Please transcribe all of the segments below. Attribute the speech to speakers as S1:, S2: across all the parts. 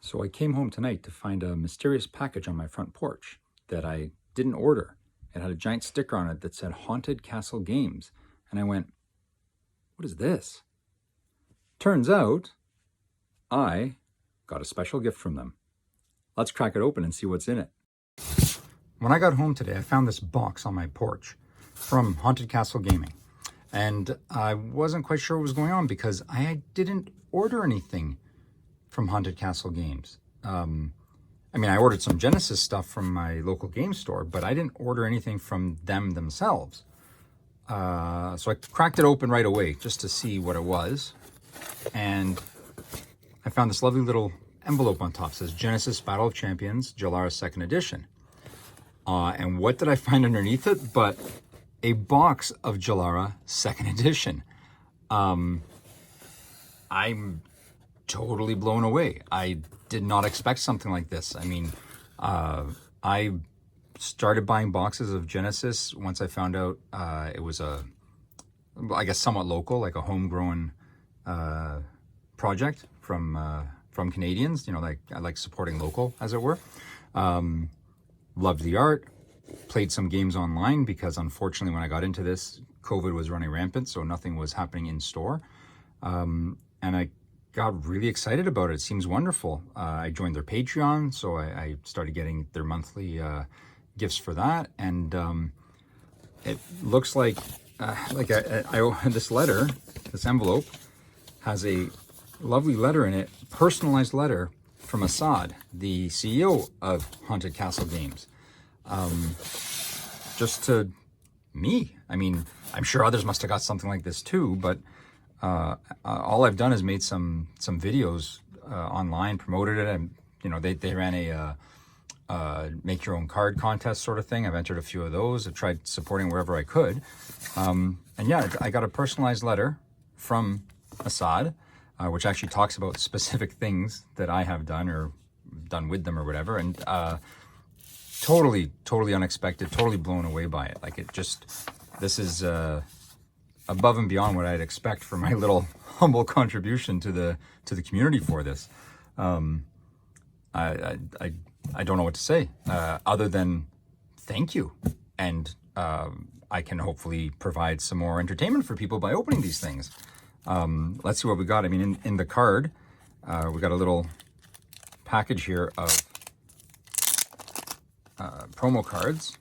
S1: So I came home tonight to find a mysterious package on my front porch that I didn't order. It had a giant sticker on it that said Haunted Castle Games. And I went, what is this? Turns out I got a special gift from them. Let's crack it open and see what's in it. When I got home today, I found this box on my porch from Haunted Castle Gaming. And I wasn't quite sure what was going on because I didn't order anything from Haunted Castle Games. I ordered some Genesis stuff from my local game store, but I didn't order anything from them themselves. So I cracked it open right away just to see what it was. And I found this lovely little envelope on top. It says Genesis Battle of Champions, Jaelara Second Edition. And what did I find underneath it but a box of Jaelara Second Edition? I'm totally blown away. I did not expect something like this. I started buying boxes of Genesis once I found out it was I guess somewhat local, like a homegrown project from Canadians. I like supporting local, as it were. Loved the art. Played some games online because unfortunately when I got into this, COVID was running rampant, so nothing was happening in store. And I got really excited about it. It seems wonderful. I joined their Patreon, so I started getting their monthly gifts for that. And it looks like this letter, this envelope, has a lovely letter in it, personalized letter from Assad, the CEO of Haunted Castle Games. Just to me. I'm sure others must have got something like this too, but all I've done is made some videos online, promoted it, and they ran a make your own card contest sort of thing. I've entered a few of those. I've tried supporting wherever I could, and yeah, I got a personalized letter from Assad, which actually talks about specific things that I have done or done with them or whatever, and totally unexpected, totally blown away by it. This is above and beyond what I'd expect for my little humble contribution to the community for this. I don't know what to say other than thank you, and I can hopefully provide some more entertainment for people by opening these things. Let's see what we got. In the card, we got a little package here of promo cards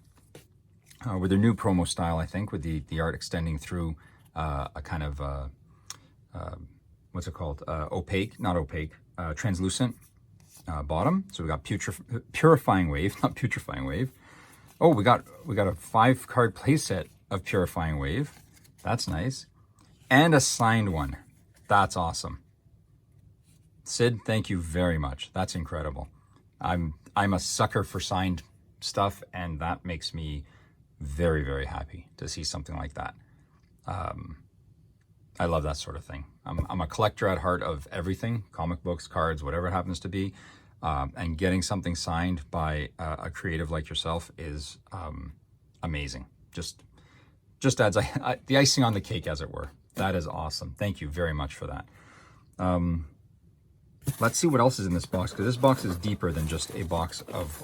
S1: with their new promo style, I think, with the art extending through a kind of what's it called? Translucent bottom. So we got Purifying Wave, not Putrefying Wave. Oh, we got a 5-card playset of Purifying Wave. That's nice. And a signed one. That's awesome. Sid, thank you very much. That's incredible. I'm a sucker for signed stuff, and that makes me very, very happy to see something like that. I love that sort of thing. I'm a collector at heart of everything, comic books, cards, whatever it happens to be. And getting something signed by a creative like yourself is amazing. Just adds the icing on the cake, as it were. That is awesome. Thank you very much for that. Let's see what else is in this box, because this box is deeper than just a box of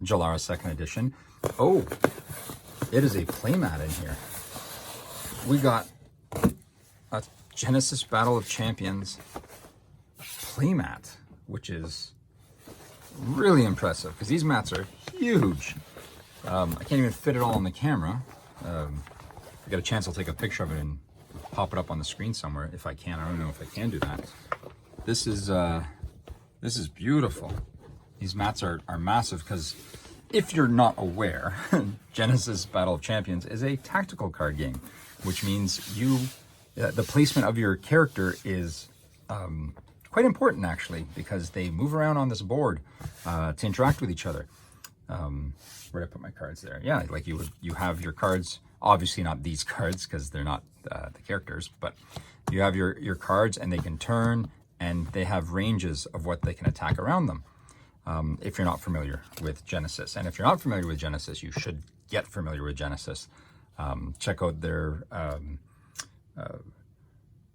S1: Jaelara Second Edition. Oh, it is a playmat in here. We got a Genesis Battle of Champions playmat, which is really impressive because these mats are huge. I can't even fit it all on the camera. If I get a chance, I'll take a picture of it and pop it up on the screen somewhere if I can. I don't know if I can do that. This is beautiful. These mats are massive because if you're not aware, Genesis Battle of Champions is a tactical card game, which means the placement of your character is quite important, actually, because they move around on this board to interact with each other. Where did I put my cards there? Yeah, like you have your cards, obviously not these cards because they're not the characters, but you have your cards and they can turn, and they have ranges of what they can attack around them. If you're not familiar with Genesis. And if you're not familiar with Genesis, you should get familiar with Genesis. Check out their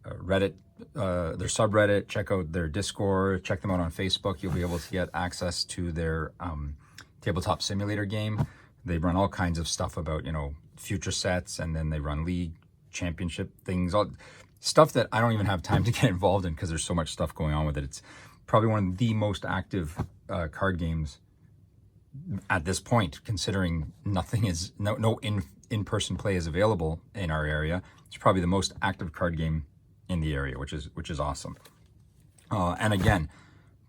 S1: Reddit their subreddit, check out their Discord, check them out on Facebook. You'll be able to get access to their tabletop simulator game. They run all kinds of stuff about, you know, future sets, and then they run league championship things, all stuff that I don't even have time to get involved in because there's so much stuff going on with it. It's probably one of the most active card games at this point, considering nothing is, no in-person play is available in our area. It's probably the most active card game in the area, which is awesome. And again,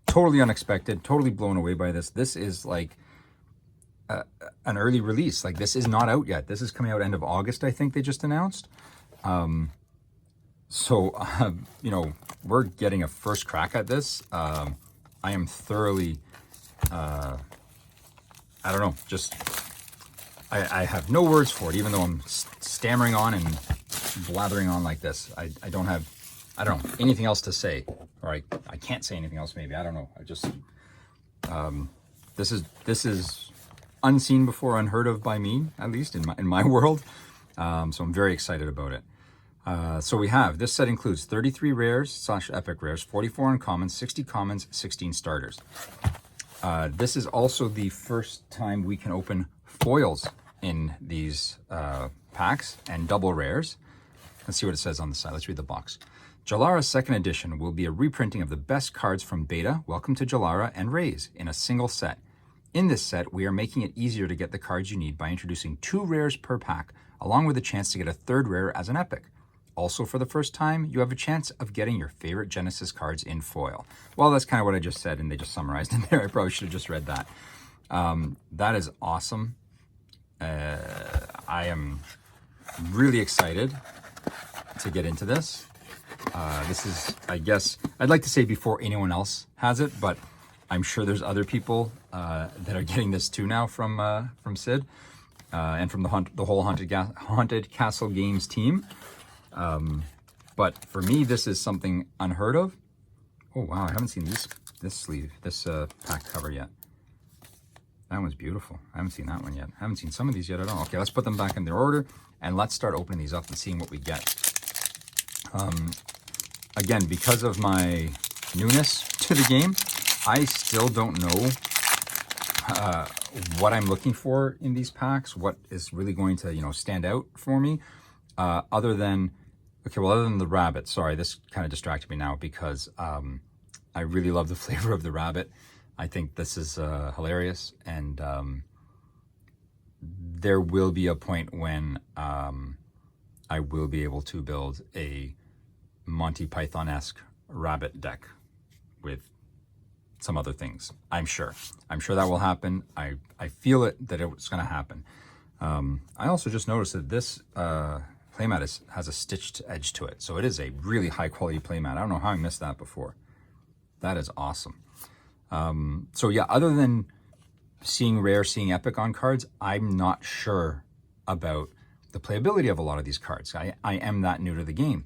S1: totally unexpected, totally blown away by this. This is like an early release. Like, this is not out yet. This is coming out end of August, I think they just announced. So, you know, we're getting a first crack at this. I am thoroughly, I don't know, just, I have no words for it, even though I'm stammering on and blathering on like this. I don't have, I don't know, anything else to say. Or I can't say anything else, maybe. I don't know. I just, this is unseen before, unheard of by me, at least in my world. So I'm very excited about it. So we have, this set includes 33 rares / epic rares, 44 uncommons, 60 commons, 16 starters. This is also the first time we can open foils in these packs and double rares. Let's see what it says on the side. Let's read the box. Jaelara Second Edition will be a reprinting of the best cards from Beta, Welcome to Jaelara, and Raise in a single set. In this set, we are making it easier to get the cards you need by introducing 2 rares per pack, along with a chance to get a 3rd rare as an epic. Also, for the first time, you have a chance of getting your favorite Genesis cards in foil. Well, that's kind of what I just said, and they just summarized in there. I probably should have just read that. That is awesome. I am really excited to get into this. This is, I guess, I'd like to say before anyone else has it, but I'm sure there's other people that are getting this too now from Sid and from the whole Haunted Castle Games team. But for me, this is something unheard of. Oh wow, I haven't seen this pack cover yet. That one's beautiful. I haven't seen that one yet. I haven't seen some of these yet at all. Okay, let's put them back in their order and let's start opening these up and seeing what we get. Again, because of my newness to the game, I still don't know what I'm looking for in these packs, what is really going to, you know, stand out for me, other than the rabbit. Sorry, this kind of distracted me now because I really love the flavor of the rabbit. I think this is hilarious, and there will be a point when I will be able to build a Monty Python-esque rabbit deck with some other things. I'm sure that will happen. I feel it that it's going to happen. I also just noticed that this playmat has a stitched edge to it, so it is a really high quality playmat. I don't know how I missed that before. That is awesome. So yeah, other than seeing rare, seeing epic on cards, I'm not sure about the playability of a lot of these cards. I am that new to the game,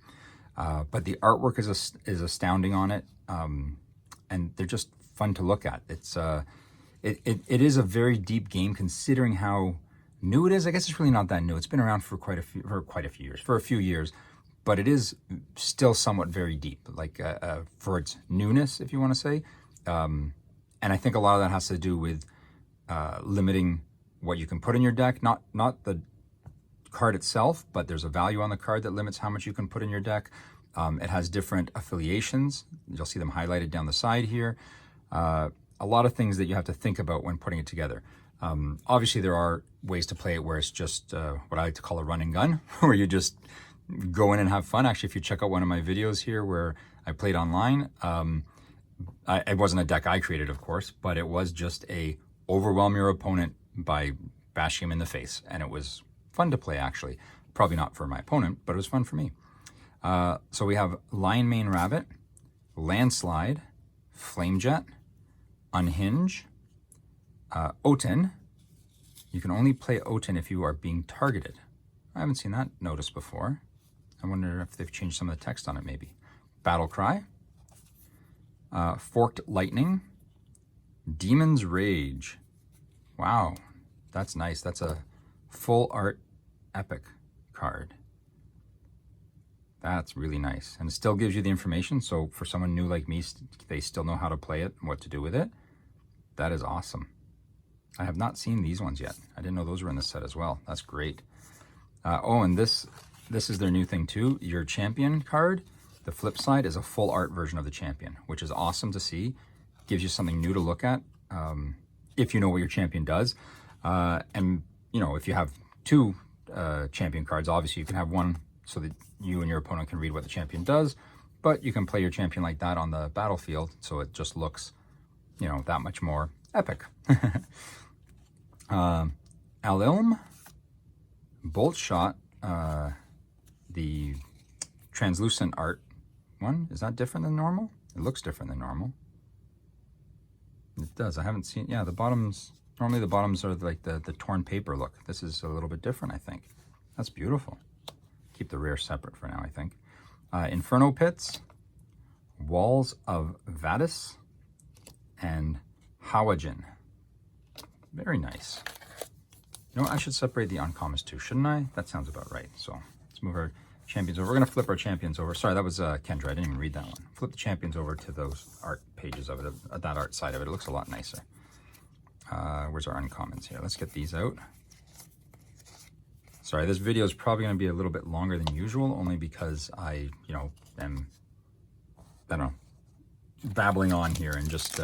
S1: but the artwork is astounding on it, and they're just fun to look at. It's it is a very deep game considering how new it is. I guess it's really not that new. It's been around for quite a few years, but it is still somewhat very deep, like for its newness, if you want to say. And I think a lot of that has to do with limiting what you can put in your deck, not the card itself, but there's a value on the card that limits how much you can put in your deck. It has different affiliations. You'll see them highlighted down the side here. A lot of things that you have to think about when putting it together. Obviously, there are ways to play it where it's just what I like to call a run and gun, where you just go in and have fun. Actually, if you check out one of my videos here where I played online, it wasn't a deck I created, of course, but it was just a overwhelm your opponent by bashing him in the face. And it was fun to play, actually. Probably not for my opponent, but it was fun for me. So we have Lion Mane Rabbit, Landslide, Flamejet, Unhinge, Oten. You can only play Oten if you are being targeted. I haven't seen that notice before. I wonder if they've changed some of the text on it, maybe. Battle Cry, Forked Lightning, Demon's Rage. Wow, that's nice. That's a full art epic card. That's really nice. And it still gives you the information. So for someone new like me, they still know how to play it and what to do with it. That is awesome. I have not seen these ones yet. I didn't know those were in the set as well. That's great. Oh, and this is their new thing too. Your champion card, the flip side is a full art version of the champion, which is awesome to see. Gives you something new to look at if you know what your champion does. And, you know, if you have two champion cards, obviously you can have one so that you and your opponent can read what the champion does, but you can play your champion like that on the battlefield, so it just looks, you know, that much more epic. Alilm, Bolt Shot, the translucent art one, is that different than normal? It looks different than normal. It does. I haven't seen, yeah, the bottoms, normally the bottoms are like the torn paper look. This is a little bit different, I think. That's beautiful. Keep the rear separate for now, I think. Inferno Pits, Walls of Vadis, and Hawajin. Very nice. You know, I should separate the uncommons too, shouldn't I? That sounds about right. So let's move our champions over. We're going to flip our champions over. Sorry, that was Kendra. I didn't even read that one. Flip the champions over to those art pages of it, that art side of it. It looks a lot nicer. Where's our uncommons here? Let's get these out. Sorry, this video is probably going to be a little bit longer than usual, only because I, you know, am, I don't know, babbling on here and just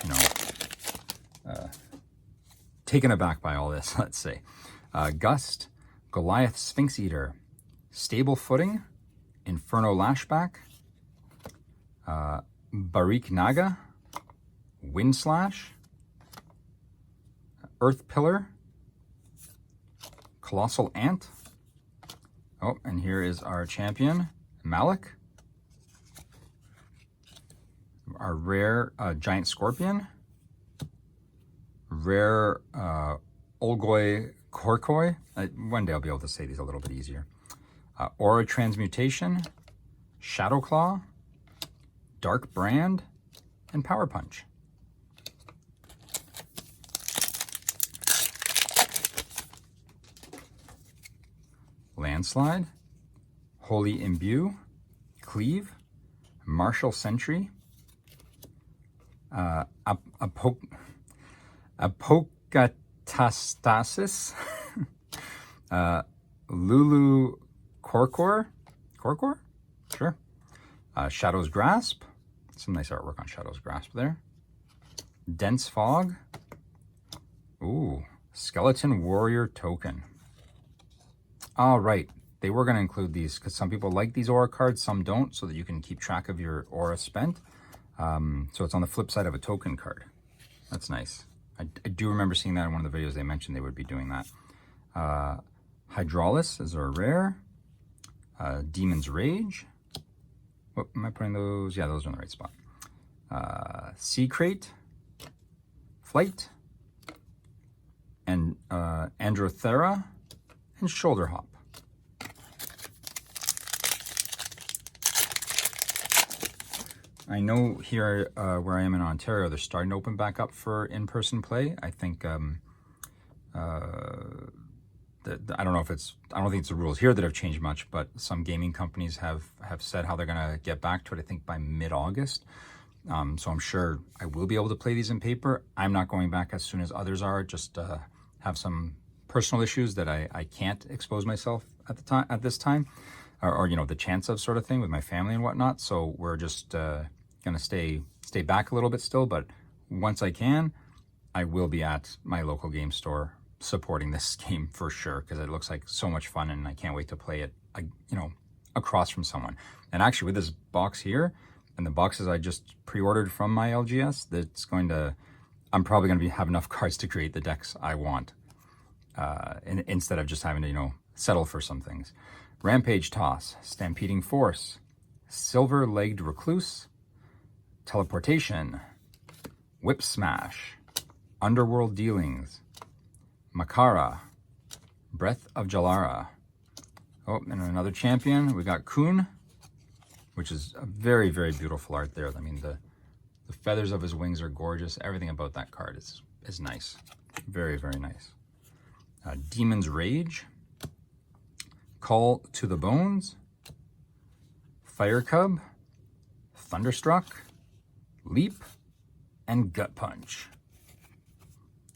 S1: you know, taken aback by all this, let's say. Gust, Goliath Sphinx Eater, Stable Footing, Inferno Lashback, Barik Naga, Wind Slash, Earth Pillar, Colossal Ant. Oh, and here is our champion, Malik. Our rare Giant Scorpion. Rare Olgoy Korkoi. One day I'll be able to say these a little bit easier. Aura Transmutation, Shadow Claw, Dark Brand, and Power Punch. Landslide, Holy Imbue, Cleave, Martial Sentry, Apokatastasis, Lulu Korkor, sure, Shadow's Grasp, some nice artwork on Shadow's Grasp there, Dense Fog, ooh, Skeleton Warrior Token. All right, they were going to include these because some people like these aura cards, some don't, so that you can keep track of your aura spent. So it's on the flip side of a token card. That's nice. I do remember seeing that in one of the videos. They mentioned they would be doing that. Hydraulis is our rare. Demon's Rage. What am I putting those? Yeah, those are in the right spot. Sea Crate, Flight, and Androthera, and Shoulder Hop. I know here where I am in Ontario, they're starting to open back up for in-person play. I think I don't know if it's, I don't think it's the rules here that have changed much, but some gaming companies have said how they're going to get back to it, I think by mid-August. So I'm sure I will be able to play these in paper. I'm not going back as soon as others are, just have some personal issues that I can't expose myself at this time, or you know, the chance of, sort of thing, with my family and whatnot. So we're just gonna stay back a little bit still, but once I can, I will be at my local game store supporting this game for sure, because it looks like so much fun and I can't wait to play it, you know, across from someone. And actually with this box here and the boxes I just pre-ordered from my LGS, that's going to, I'm probably going to have enough cards to create the decks I want, instead of just having to, you know, settle for some things. Rampage Toss, Stampeding Force, Silver-Legged Recluse, Teleportation, Whip Smash, Underworld Dealings, Makara, Breath of Jaelara. Oh, and another champion, we got Kun, which is a very, very beautiful art there. I mean, the feathers of his wings are gorgeous. Everything about that card is nice. Very, very nice. Demon's Rage, Call to the Bones, Fire Cub, Thunderstruck, Leap, and Gut Punch.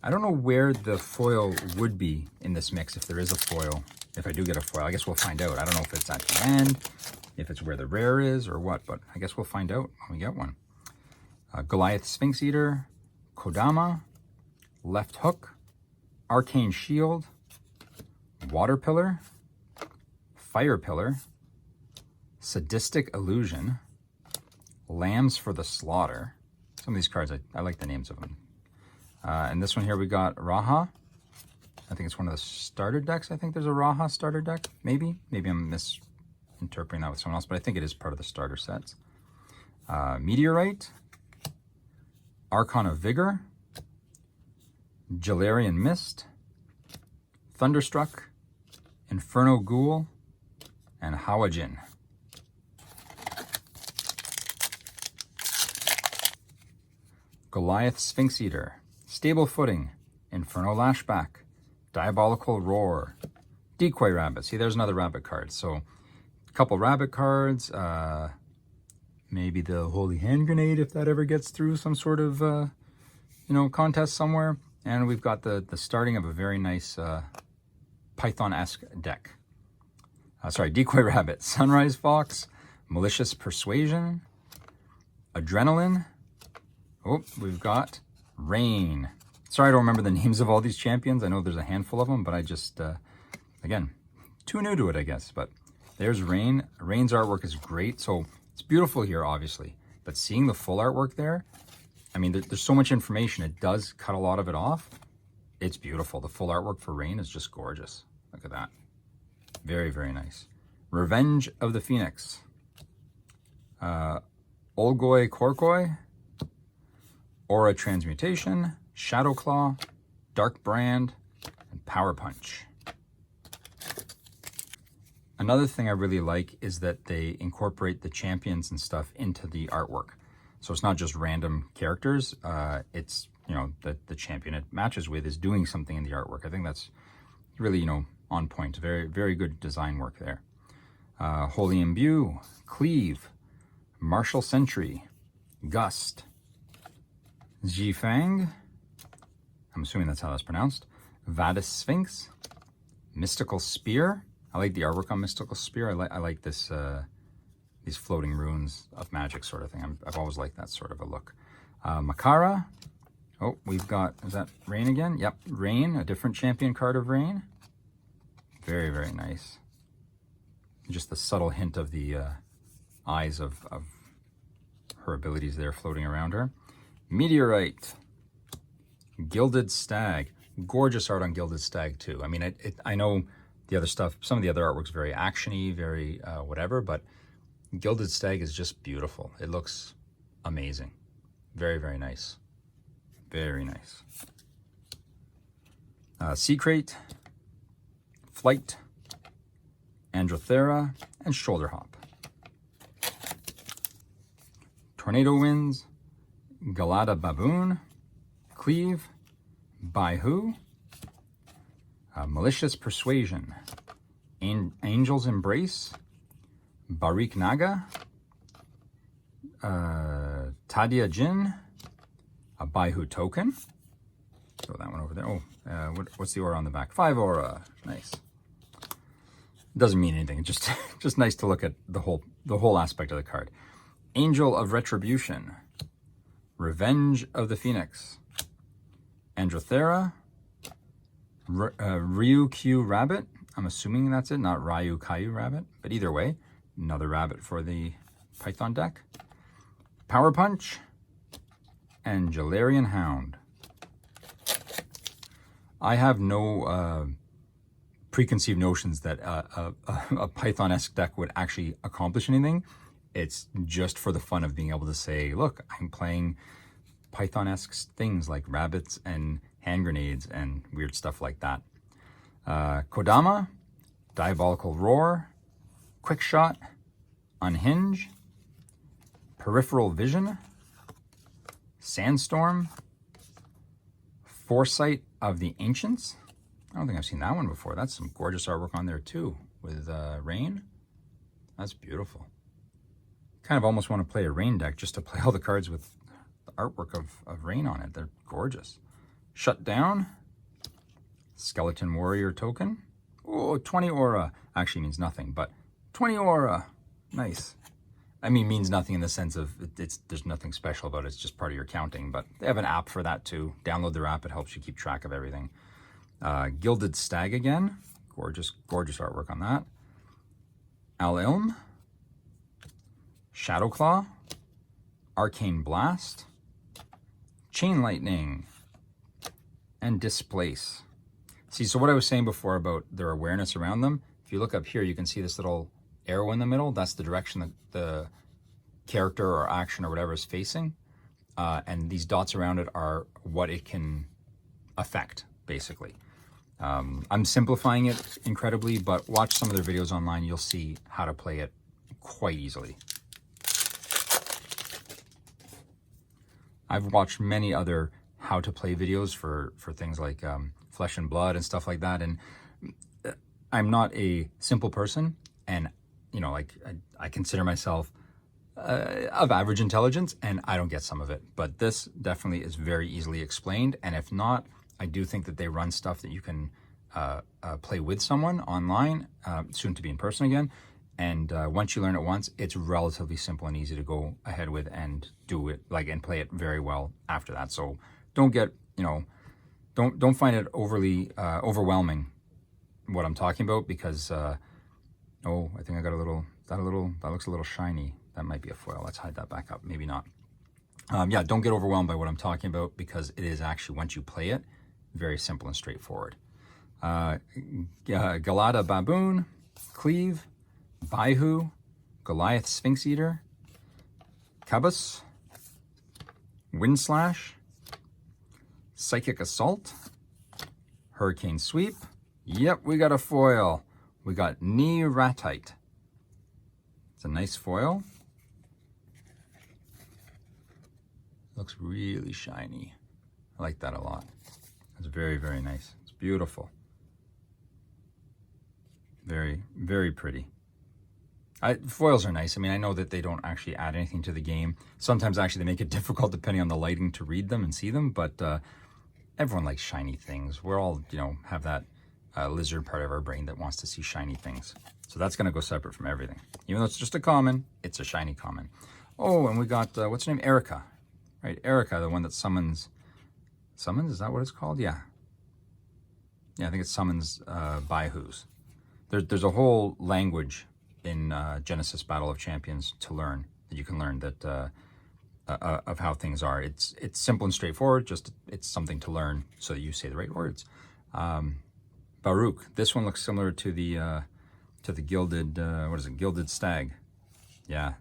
S1: I don't know where the foil would be in this mix, if there is a foil. If I do get a foil, I guess we'll find out. I don't know if it's at the end, if it's where the rare is or what, but I guess we'll find out when we get one. Goliath Sphinx Eater, Kodama, Left Hook, Arcane Shield, Water Pillar, Fire Pillar, Sadistic Illusion, Lambs for the Slaughter. Some of these cards, I like the names of them. And this one here we got Raha. I think it's one of the starter decks. I think there's a Raha starter deck, maybe. Maybe I'm misinterpreting that with someone else, but I think it is part of the starter sets. Meteorite, Archon of Vigor, Jalarian Mist, Thunderstruck, Inferno Ghoul, and Hawajin. Goliath Sphinx Eater, Stable Footing, Inferno Lashback, Diabolical Roar, Decoy Rabbit. See, there's another rabbit card. So a couple rabbit cards, maybe the Holy Hand Grenade if that ever gets through some sort of, contest somewhere. And we've got the starting of a very nice Python-esque deck. Decoy Rabbit, Sunrise Fox, Malicious Persuasion, Adrenaline. Oh, we've got Rain. Sorry, I don't remember the names of all these champions. I know there's a handful of them, but I just, again, too new to it, I guess. But there's Rain. Rain's artwork is great. So it's beautiful here, obviously. But seeing the full artwork there, I mean, there's so much information. It does cut a lot of it off. It's beautiful. The full artwork for Rain is just gorgeous. Look at that. Very, very nice. Revenge of the Phoenix. Olgoi Korkoi. Aura Transmutation. Shadow Claw. Dark Brand. And Power Punch. Another thing I really like is that they incorporate the champions and stuff into the artwork. So it's not just random characters. It's, the champion it matches with is doing something in the artwork. I think that's really, on point. Very, very good design work there. Holy Imbue, Cleave, Martial Sentry, Gust, Zhifang, I'm assuming that's how that's pronounced, Vadis Sphinx, Mystical Spear. I like the artwork on Mystical Spear. I like this, these floating runes of magic sort of thing. I've always liked that sort of a look. Makara. Oh, we've got, is that Rain again? Yep, Rain, a different champion card of Rain. Very, very nice. Just the subtle hint of the eyes of her abilities there floating around her. Meteorite. Gilded Stag. Gorgeous art on Gilded Stag too. I mean, I know the other stuff, some of the other artwork's very action-y, very whatever, but Gilded Stag is just beautiful. It looks amazing. Very, very nice. Very nice. Secrate, Flight, Androthera, and Shoulder Hop. Tornado Winds, Galata Baboon, Cleave, Baihu, Malicious Persuasion, Angel's Embrace, Barik Naga, Tadia Jin, a Baihu token. Throw that one over there. Oh, what's the aura on the back? 5 aura. Nice. Doesn't mean anything. It's just nice to look at the whole aspect of the card. Angel of Retribution, Revenge of the Phoenix, Androthera, Ryu-Q Rabbit. I'm assuming that's it, not Ryu-Kayu Rabbit, but either way, another rabbit for the Python deck. Power Punch, and Jalarian Hound. I have no preconceived notions that a Python-esque deck would actually accomplish anything. It's just for the fun of being able to say, look, I'm playing Python-esque things like rabbits and hand grenades and weird stuff like that. Kodama, Diabolical Roar, Quick Shot, Unhinge, Peripheral Vision, Sandstorm, Foresight of the Ancients. I don't think I've seen that one before. That's some gorgeous artwork on there too. with rain. That's beautiful. Kind of almost want to play a rain deck just to play all the cards with the artwork of rain on it. They're gorgeous. Shut down. Skeleton Warrior token. Oh, 20 aura. Actually means nothing, but 20 aura. Nice. I mean, means nothing in the sense of there's nothing special about it. It's just part of your counting, but they have an app for that too. Download their app. It helps you keep track of everything. Gilded Stag again. Gorgeous, gorgeous artwork on that. Al-Ilm. Shadowclaw. Arcane Blast. Chain Lightning. And Displace. See, so what I was saying before about their awareness around them, if you look up here, you can see this little arrow in the middle. That's the direction that the character or action or whatever is facing. And these dots around it are what it can affect, basically. I'm simplifying it incredibly, but watch some of their videos online. You'll see how to play it quite easily. I've watched many other how to play videos for things like Flesh and Blood and stuff like that. And I'm not a simple person. And, you know, like I consider myself of average intelligence, and I don't get some of it. But this definitely is very easily explained. And if not, I do think that they run stuff that you can play with someone online, soon to be in person again. And once you learn it once, it's relatively simple and easy to go ahead with and do it, like, and play it very well after that. So don't get, you know, don't find it overly overwhelming what I'm talking about, because oh, I think I got that looks a little shiny. That might be a foil. Let's hide that back up. Maybe not. Yeah, don't get overwhelmed by what I'm talking about, because it is actually, once you play it, very simple and straightforward. Galata Baboon, Cleave, Baihu, Goliath Sphinx Eater, Cabus, Windslash, Psychic Assault, Hurricane Sweep. Yep, we got a foil. We got Neratite. It's a nice foil. Looks really shiny. I like that a lot. It's very, very nice. It's beautiful. Very, very pretty. Foils are nice. I mean, I know that they don't actually add anything to the game. Sometimes actually they make it difficult depending on the lighting to read them and see them, but everyone likes shiny things. We're all, you know, have that lizard part of our brain that wants to see shiny things. So that's going to go separate from everything. Even though it's just a common, it's a shiny common. Oh, and we got, what's her name? Erica. Right, Erica, the one that summons. Summons, is that what it's called? Yeah. Yeah, I think it summons Baihus. There's a whole language in Genesis Battle of Champions to learn, that you can learn that of how things are. It's simple and straightforward, just it's something to learn so that you say the right words. Baruch, this one looks similar to the Gilded, what is it, Gilded Stag. Yeah,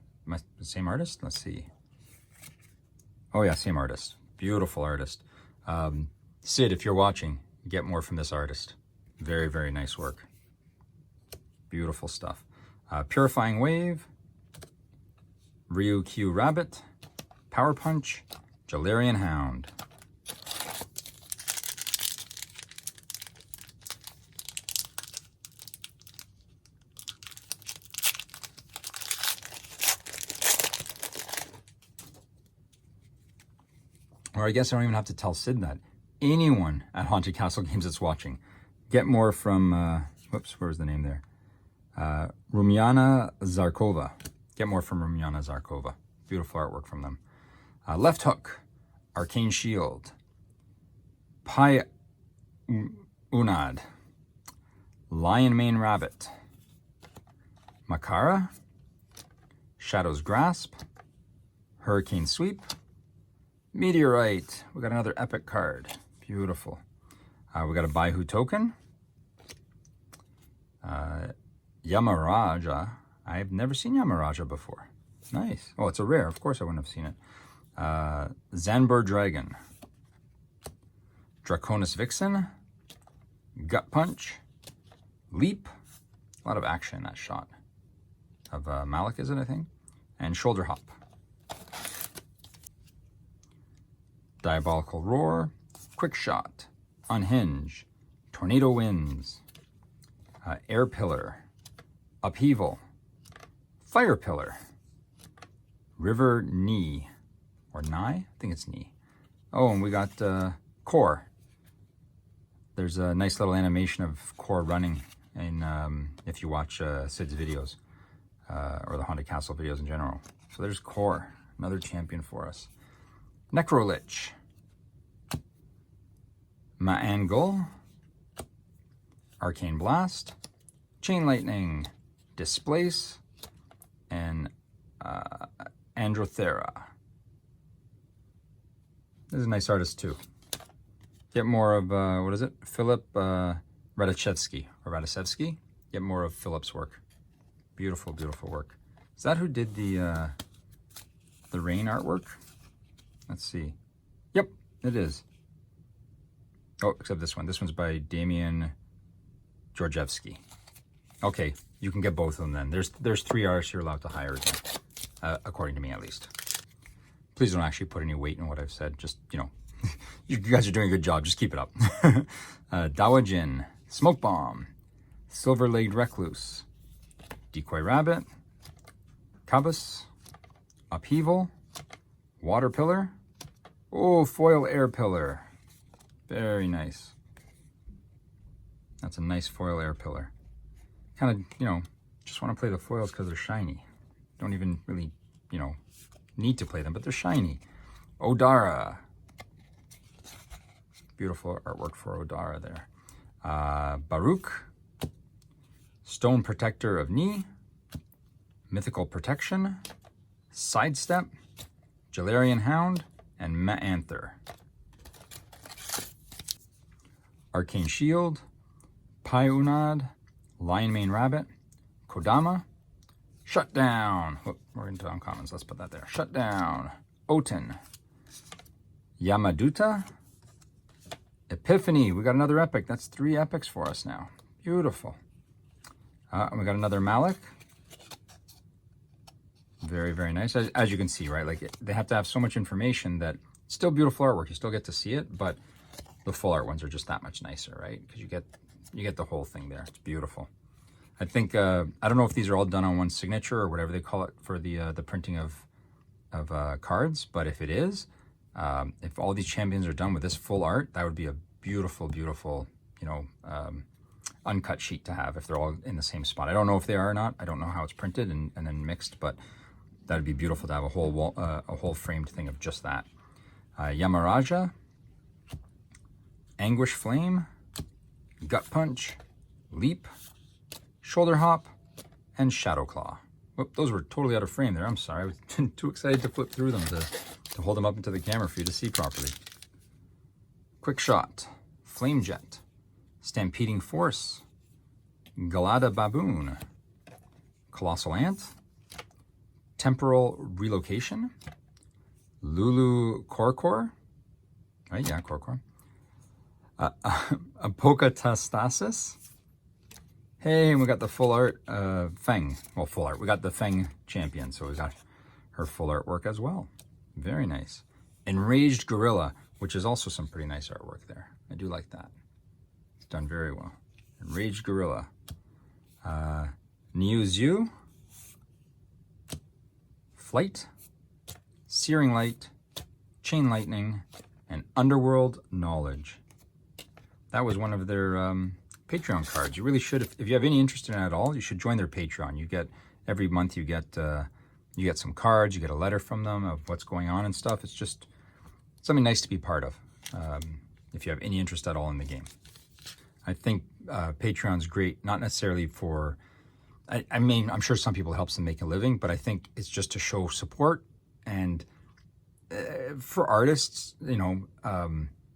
S1: same artist? Let's see. Oh yeah, same artist. Beautiful artist. Sid, if you're watching, get more from this artist. Very, very nice work. Beautiful stuff. Purifying Wave, Ryu Q Rabbit, Power Punch, Jalarian Hound. Or I guess I don't even have to tell Sid that. Anyone at Haunted Castle Games that's watching, get more from, whoops, where's the name there? Rumiana Zarkova. Get more from Rumiana Zarkova. Beautiful artwork from them. Left Hook, Arcane Shield, Pai Unad, Lion Mane Rabbit, Makara, Shadow's Grasp, Hurricane Sweep, Meteorite. We got another epic card. Beautiful. We got a Baihu token. Yamaraja. I've never seen Yamaraja before. Nice. Oh, it's a rare. Of course I wouldn't have seen it. Zanbur Dragon. Draconis Vixen. Gut Punch. Leap. A lot of action in that shot. Of Malik, is it, I think? And Shoulder Hop. Diabolical Roar, Quick Shot, Unhinge, Tornado Winds, Air Pillar, Upheaval, Fire Pillar, River Knee, or Nye? I think it's Knee. Oh, and we got Core. There's a nice little animation of Core running in, if you watch Sid's videos, or the Haunted Castle videos in general. So there's Core, another champion for us. Necrolich, Ma'angle, Arcane Blast, Chain Lightning, Displace, and Androthera. This is a nice artist too. Get more of, what is it? Philip Radachevsky, or Radachevsky. Get more of Philip's work. Beautiful, beautiful work. Is that who did the rain artwork? Let's see. Yep, it is. Oh, except this one. This one's by Damian Georgievsky. Okay, you can get both of them then. There's 3 artists you're allowed to hire again, according to me at least. Please don't actually put any weight in what I've said. Just, you know, you guys are doing a good job. Just keep it up. Dawa Jin, Smoke Bomb, Silver-Legged Recluse, Decoy Rabbit, Cabus, Upheaval, Water Pillar. Oh, Foil Air Pillar. Very nice. That's a nice foil air pillar. Kind of, you know, just want to play the foils because they're shiny. Don't even really, you know, need to play them, but they're shiny. Odara. Beautiful artwork for Odara there. Baruch. Stone Protector of Knee. Mythical Protection. Sidestep. Jalarian Hound. And Ma'anther. Arcane Shield. Paiunad, Lion Mane Rabbit, Kodama, Shutdown. Oh, we're into uncommons. Let's put that there. Shutdown. Oten, Yamaduta, Epiphany. We got another epic. That's 3 epics for us now. Beautiful. And we got another Malik. Very, very nice. As you can see, right? Like they have to have so much information that it's still beautiful artwork. You still get to see it, but the full art ones are just that much nicer, right? Because you get the whole thing there. It's beautiful. I think I don't know if these are all done on one signature or whatever they call it for the printing of cards, but if it is, if all these champions are done with this full art, that would be a beautiful, beautiful, you know, uncut sheet to have if they're all in the same spot. I don't know if they are or not. I don't know how it's printed and then mixed, but that would be beautiful to have a whole wall, a whole framed thing of just that. Yamaraja, Anguish Flame, Gut Punch, Leap, Shoulder Hop, and Shadow Claw. Whoop, those were totally out of frame there. I'm sorry. I was too excited to flip through them to hold them up into the camera for you to see properly. Quick Shot, Flame Jet, Stampeding Force, Galada Baboon, Colossal Ant, Temporal Relocation, Lulu Korkor, right? Yeah, Korkor. Apokatastasis. Hey, and we got the full art Feng. Well, full art. We got the Feng champion, so we got her full artwork as well. Very nice. Enraged Gorilla, which is also some pretty nice artwork there. I do like that. It's done very well. Enraged Gorilla. Niu Zhu. Flight. Searing Light. Chain Lightning. And Underworld Knowledge. That was one of their Patreon cards. You really should, if you have any interest in it at all, you should join their Patreon. You get, every month you get some cards, you get a letter from them of what's going on and stuff. It's just something nice to be part of if you have any interest at all in the game. I think Patreon's great, not necessarily for, I mean, I'm sure some people it helps them make a living, but I think it's just to show support and for artists, you know,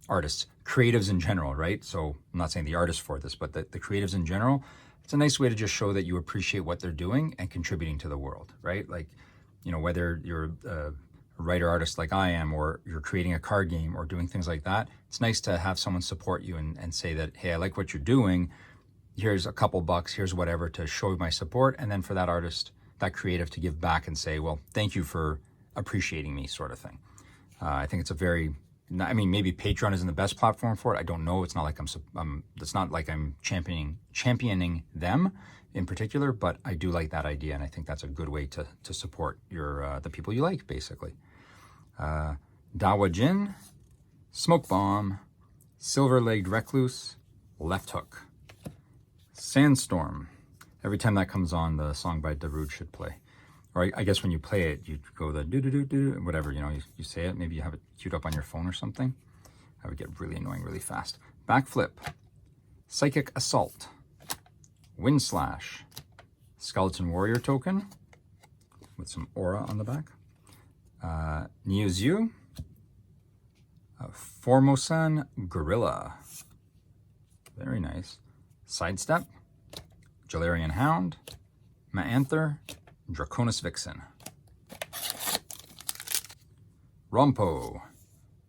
S1: artists, creatives in general, right? So I'm not saying the artists for this, but the creatives in general, it's a nice way to just show that you appreciate what they're doing and contributing to the world, right? Like, you know, whether you're a writer artist like I am, or you're creating a card game or doing things like that, it's nice to have someone support you and say that, hey, I like what you're doing. Here's a couple bucks, here's whatever to show my support. And then for that artist, that creative to give back and say, well, thank you for appreciating me, sort of thing. I think it's a very, I mean, maybe Patreon isn't the best platform for it. I don't know. It's not like it's not like I'm championing them. in particular, but I do like that idea, and I think that's a good way to support your the people you like, basically. Dawa Jin, Smoke Bomb, Silver-Legged Recluse, Left Hook. Sandstorm. Every time that comes on, the song by Darude should play. Or I guess when you play it, you go the do-do-do-do, whatever, you know, you say it. Maybe you have it queued up on your phone or something. That would get really annoying really fast. Backflip. Psychic Assault. Wind Slash. Skeleton Warrior token with some aura on the back. Niuzu. Formosan Gorilla. Very nice. Sidestep. Jalarian Hound. Maanther. Draconis Vixen. Rompo.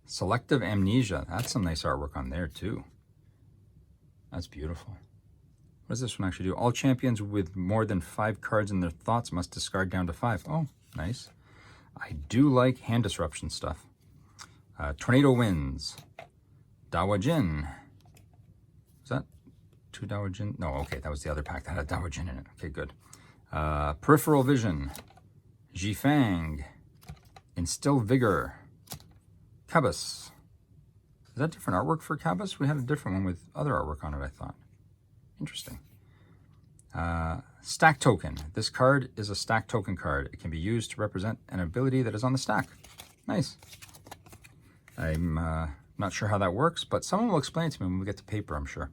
S1: Selective Amnesia. That's some nice artwork on there too. That's beautiful. What does this one actually do? All champions with more than 5 cards in their thoughts must discard down to 5. Oh, nice. I do like hand disruption stuff. Tornado Winds. Dawa Jin. Is that 2 Dawa Jin? No, okay, that was the other pack that had Dawa Jin in it. Okay, good. Peripheral Vision. Jifang. Instill Vigor. Cabas. Is that different artwork for Cabas? We had a different one with other artwork on it, I thought. Interesting. Stack Token. This card is a stack token card. It can be used to represent an ability that is on the stack. Nice. I'm not sure how that works, but someone will explain it to me when we get to paper, I'm sure.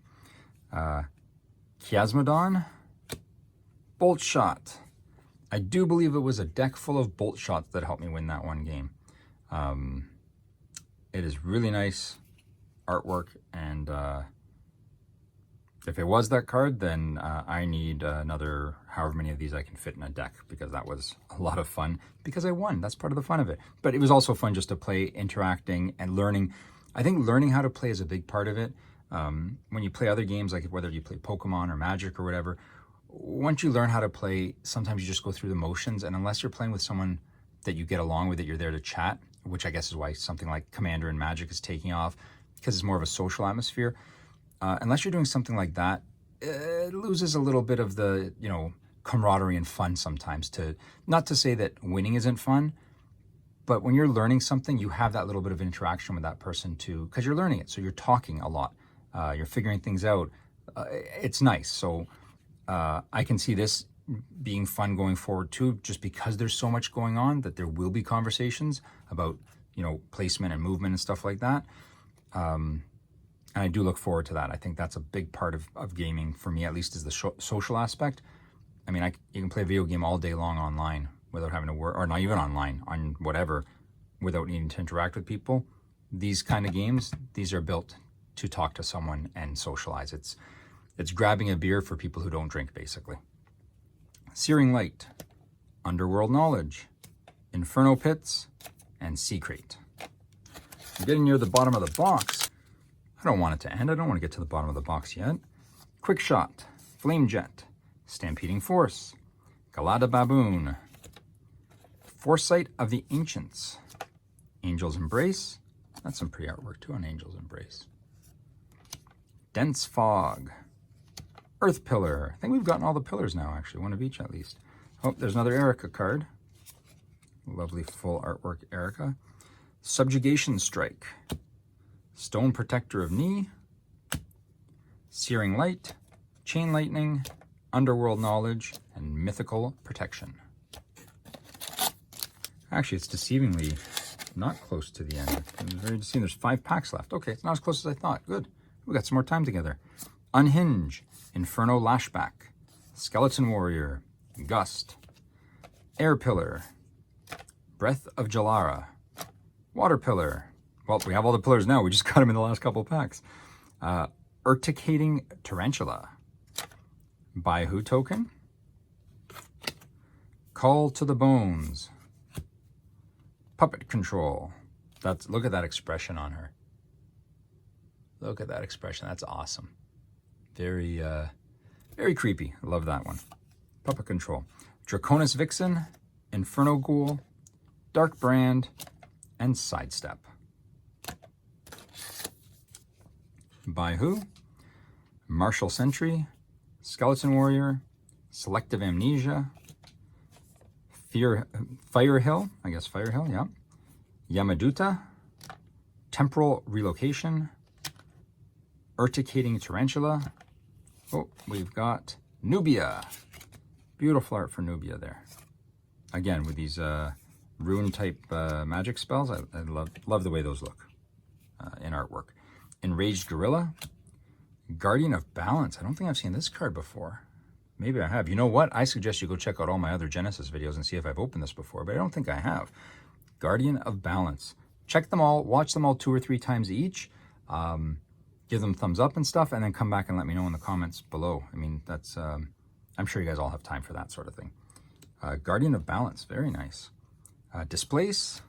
S1: Chiasmodon. Bolt Shot. I do believe it was a deck full of bolt shots that helped me win that one game. It is really nice artwork, and if it was that card, then I need another however many of these I can fit in a deck, because that was a lot of fun, because I won. That's part of the fun of it. But it was also fun just to play, interacting, and learning. I think learning how to play is a big part of it. When you play other games, like whether you play Pokemon or Magic or whatever, once you learn how to play, sometimes you just go through the motions, and unless you're playing with someone that you get along with, that you're there to chat, which I guess is why something like Commander and Magic is taking off, because it's more of a social atmosphere. Unless you're doing something like that, it loses a little bit of the, you know, camaraderie and fun sometimes. Not to say that winning isn't fun, but when you're learning something, you have that little bit of interaction with that person too, because you're learning it. So you're talking a lot. You're figuring things out. It's nice. So I can see this being fun going forward too, just because there's so much going on, that there will be conversations about, you know, placement and movement and stuff like that. And I do look forward to that. I think that's a big part of gaming, for me at least, is the social aspect. I mean, you can play a video game all day long online without having to work, or not even online, on whatever, without needing to interact with people. These kind of games, these are built to talk to someone and socialize. It's grabbing a beer for people who don't drink, basically. Searing Light, Underworld Knowledge, Inferno Pits, and Secret. I'm getting near the bottom of the box. I don't want it to end. I don't want to get to the bottom of the box yet. Quick Shot, Flame Jet, Stampeding Force, Galada Baboon, Foresight of the Ancients, Angel's Embrace. That's some pretty artwork too on Angel's Embrace. Dense Fog, Earth Pillar. I think we've gotten all the pillars now, actually, one of each at least. Oh, there's another Erica card. Lovely full artwork Erica. Subjugation Strike, Stone Protector of Knee, Searing Light, Chain Lightning, Underworld Knowledge, and Mythical Protection. Actually, it's deceivingly not close to the end. It's very deceiving. There's 5 packs left. Okay, it's not as close as I thought. Good. We got some more time together. Unhinge, Inferno Lashback, Skeleton Warrior, Gust, Air Pillar, Breath of Jaelara, Water Pillar. Well, we have all the pillars now. We just got them in the last couple of packs. Urticating Tarantula, By Who token, Call to the Bones, Puppet Control. Look at that expression on her. Look at that expression. That's awesome. Very, very creepy. I love that one. Puppet Control. Draconis Vixen, Inferno Ghoul, Dark Brand, and Sidestep. By Who, Martial Sentry, Skeleton Warrior, Selective Amnesia, Firehill, I guess Firehill, yeah. Yamaduta, Temporal Relocation, Urticating Tarantula. Oh, we've got Nubia. Beautiful art for Nubia there. Again, with these rune type magic spells, I love the way those look in artwork. Enraged Gorilla, Guardian of Balance. I don't think I've seen this card before. Maybe I have. You know what? I suggest you go check out all my other Genesis videos and see if I've opened this before, but I don't think I have. Guardian of Balance. Check them all, watch them all 2 or 3 times each, give them thumbs up and stuff, and then come back and let me know in the comments below. I mean, that's, I'm sure you guys all have time for that sort of thing. Guardian of Balance, very nice. Displace,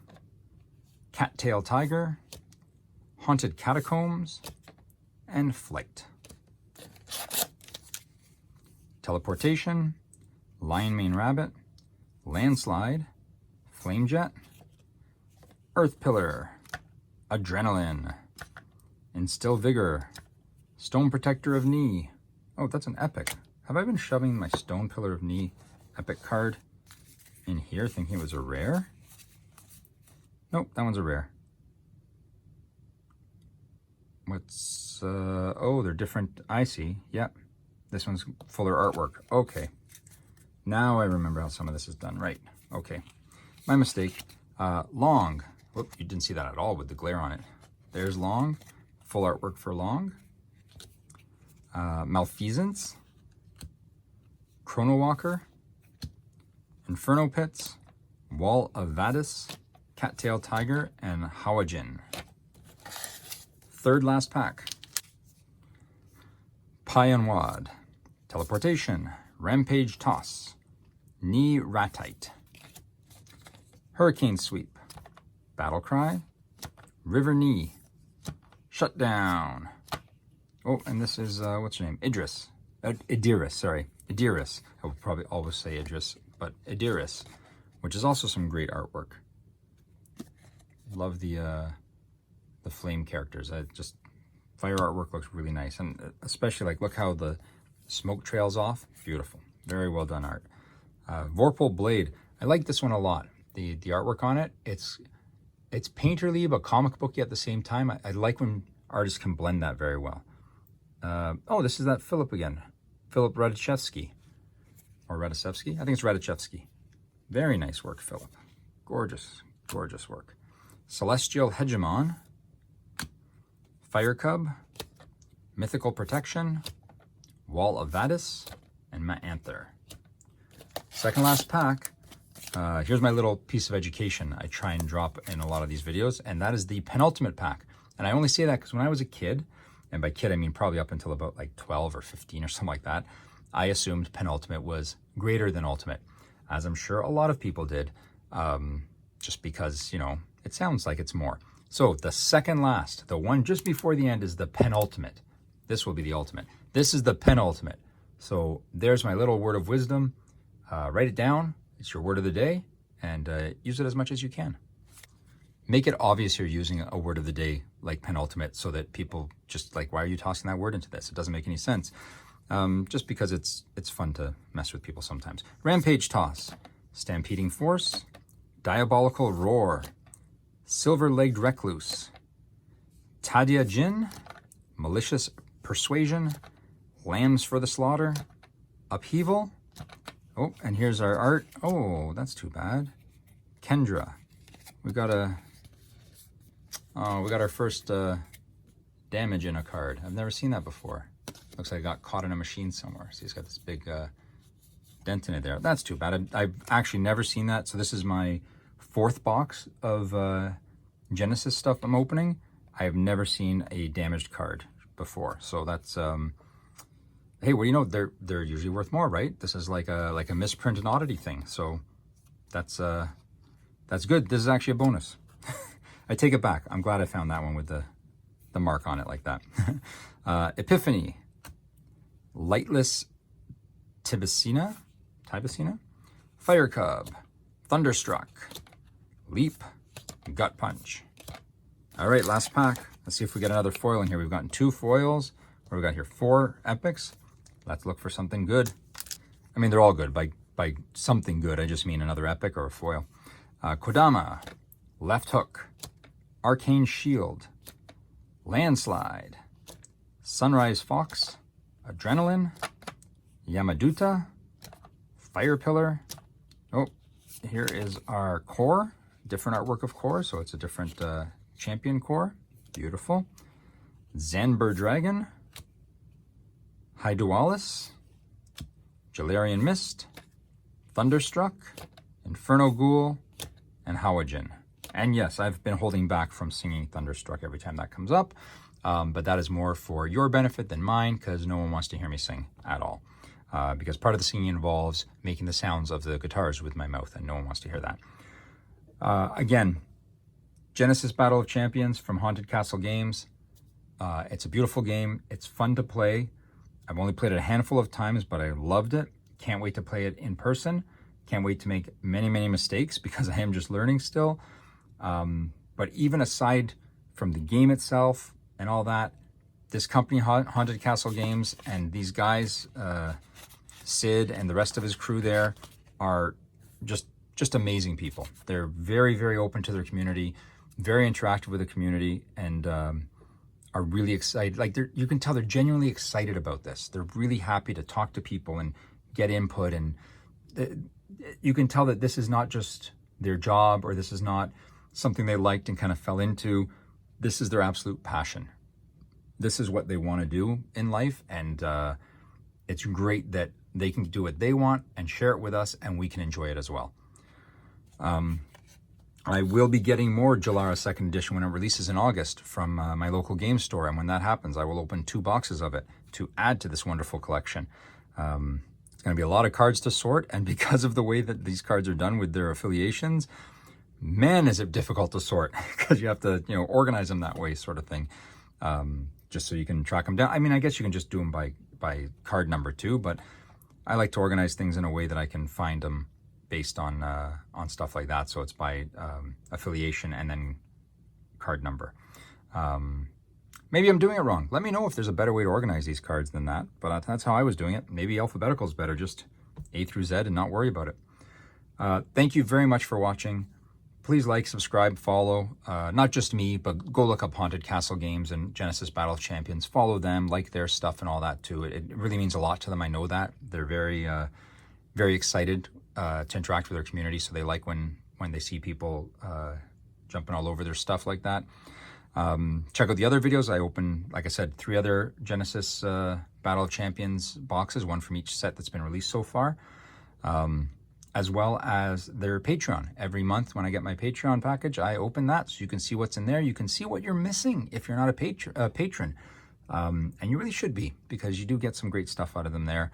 S1: Cattail Tiger, Haunted Catacombs, and Flight. Teleportation, Lion Mane Rabbit, Landslide, Flame Jet, Earth Pillar, Adrenaline, Instill Vigor, Stone Protector of Knee. Oh, that's an epic. Have I been shoving my Stone Pillar of Knee epic card in here thinking it was a rare? Nope, that one's a rare. What's, oh, they're different. I see, yep. This one's fuller artwork. Okay. Now I remember how some of this is done. Right. Okay. My mistake. Long. Whoop, you didn't see that at all with the glare on it. There's Long. Full artwork for Long. Malfeasance. Chrono Walker. Inferno Pits. Wall of Vadis. Cattail Tiger. And Hawajin. Third last pack. Pionwad. Teleportation, Rampage Toss, Knee Ratite, Hurricane Sweep, Battle Cry, River Knee, Shutdown. Oh, and this is, what's her name? Idris, sorry. Idris. I will probably always say Idris, but Idris, which is also some great artwork. Love the flame characters. Fire artwork looks really nice, and especially like, look how the smoke trails off. Beautiful. Very well done art. Vorpal Blade. I like this one a lot. The artwork on it, it's painterly but comic booky at the same time. I like when artists can blend that very well. Oh, this is that Philip again. Philip Radishevsky. Or Radishevsky? I think it's Radishevsky. Very nice work, Philip. Gorgeous, gorgeous work. Celestial Hegemon. Fire Cub. Mythical Protection. Wall of Vadis, and Ma'anther. Second last pack. Here's my little piece of education I try and drop in a lot of these videos, and that is the penultimate pack. And I only say that because when I was a kid, and by kid I mean probably up until about like 12 or 15 or something like that, I assumed penultimate was greater than ultimate, as I'm sure a lot of people did, just because, you know, it sounds like it's more. So the second last, the one just before the end, is the penultimate. This will be the ultimate. This is the penultimate. So there's my little word of wisdom. Write it down. It's your word of the day, and use it as much as you can. Make it obvious you're using a word of the day like penultimate, so that people just like, why are you tossing that word into this? It doesn't make any sense. Just because it's fun to mess with people sometimes. Rampage Toss, Stampeding Force, Diabolical Roar, Silver-Legged Recluse, Tadia Jin, Malicious Persuasion, Lambs for the Slaughter, Upheaval. Oh, and here's our art. Oh, that's too bad. Kendra. We got our first damage in a card. I've never seen that before. Looks like I got caught in a machine somewhere. See, it's got this big dent in it there. That's too bad. I've actually never seen that. So this is my 4th box of Genesis stuff I'm opening. I have never seen a damaged card before. So that's, hey, well, you know, they're usually worth more, right? This is like a misprint and oddity thing. So that's good. This is actually a bonus. I take it back. I'm glad I found that one with the mark on it like that. Epiphany, Lightless Tibicina, Fire Cub, Thunderstruck, Leap, Gut Punch. All right, last pack. Let's see if we get another foil in here. We've gotten 2 foils. What do we got here? 4 epics. Let's look for something good. I mean, they're all good. By something good, I just mean another epic or a foil. Kodama, Left Hook, Arcane Shield, Landslide, Sunrise Fox, Adrenaline, Yamaduta, Fire Pillar. Oh, here is our core, different artwork of core, so it's a different champion core. Beautiful. Zanbur Dragon, Hydualis, Jalarian Mist, Thunderstruck, Inferno Ghoul, and Howajin. And yes, I've been holding back from singing Thunderstruck every time that comes up, but that is more for your benefit than mine, because no one wants to hear me sing at all. Because part of the singing involves making the sounds of the guitars with my mouth, and no one wants to hear that. Again, Genesis Battle of Champions from Haunted Castle Games. It's a beautiful game. It's fun to play. I've only played it a handful of times, but I loved it. Can't wait to play it in person. Can't wait to make many, many mistakes because I am just learning still. But even aside from the game itself and all that, this company, Haunted Castle Games, and these guys, Sid and the rest of his crew there, are just amazing people. They're very, very open to their community, very interactive with the community, and are really excited. Like, you can tell they're genuinely excited about this. They're really happy to talk to people and get input, and you can tell that this is not just their job, or this is not something they liked and kind of fell into. This is their absolute passion. This is what they want to do in life, and it's great that they can do what they want and share it with us, and we can enjoy it as well. I will be getting more Jaelara Second Edition when it releases in August from my local game store, and when that happens, I will open 2 boxes of it to add to this wonderful collection. It's going to be a lot of cards to sort, and because of the way that these cards are done with their affiliations, man, is it difficult to sort, because you have to, organize them that way, sort of thing, just so you can track them down. I mean, I guess you can just do them by card number too, but I like to organize things in a way that I can find them based on stuff like that. So it's by affiliation and then card number. Maybe I'm doing it wrong. Let me know if there's a better way to organize these cards than that, but that's how I was doing it. Maybe alphabetical is better, just A through Z, and not worry about it. Thank you very much for watching. Please like, subscribe, follow, not just me, but go look up Haunted Castle Games and Genesis Battle of Champions. Follow them, like their stuff and all that too. It really means a lot to them. I know that. They're very, very excited to interact with their community, so they like when they see people jumping all over their stuff like that. Check out the other videos. I opened, like I said, 3 other Genesis Battle of Champions boxes, 1 from each set that's been released so far, as well as their Patreon. Every month when I get my Patreon package, I open that so you can see what's in there. You can see what you're missing if you're not a patron. And you really should be, because you do get some great stuff out of them there.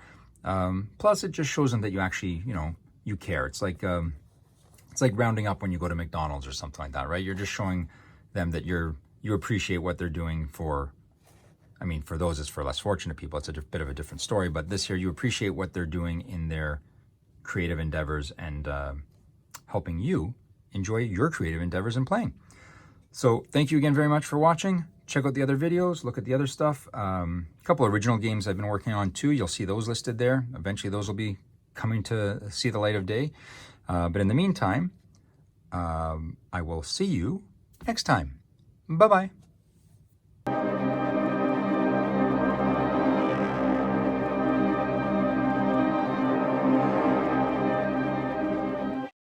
S1: Plus, it just shows them that you actually, you care. It's like rounding up when you go to McDonald's or something like that, right? You're just showing them that you appreciate what they're doing for, I mean, for those, it's for less fortunate people. It's a bit of a different story, but this year you appreciate what they're doing in their creative endeavors and helping you enjoy your creative endeavors and playing. So thank you again very much for watching. Check out the other videos, look at the other stuff. A couple original games I've been working on too. You'll see those listed there. Eventually those will be coming to see the light of day. But in the meantime, I will see you next time. Bye-bye.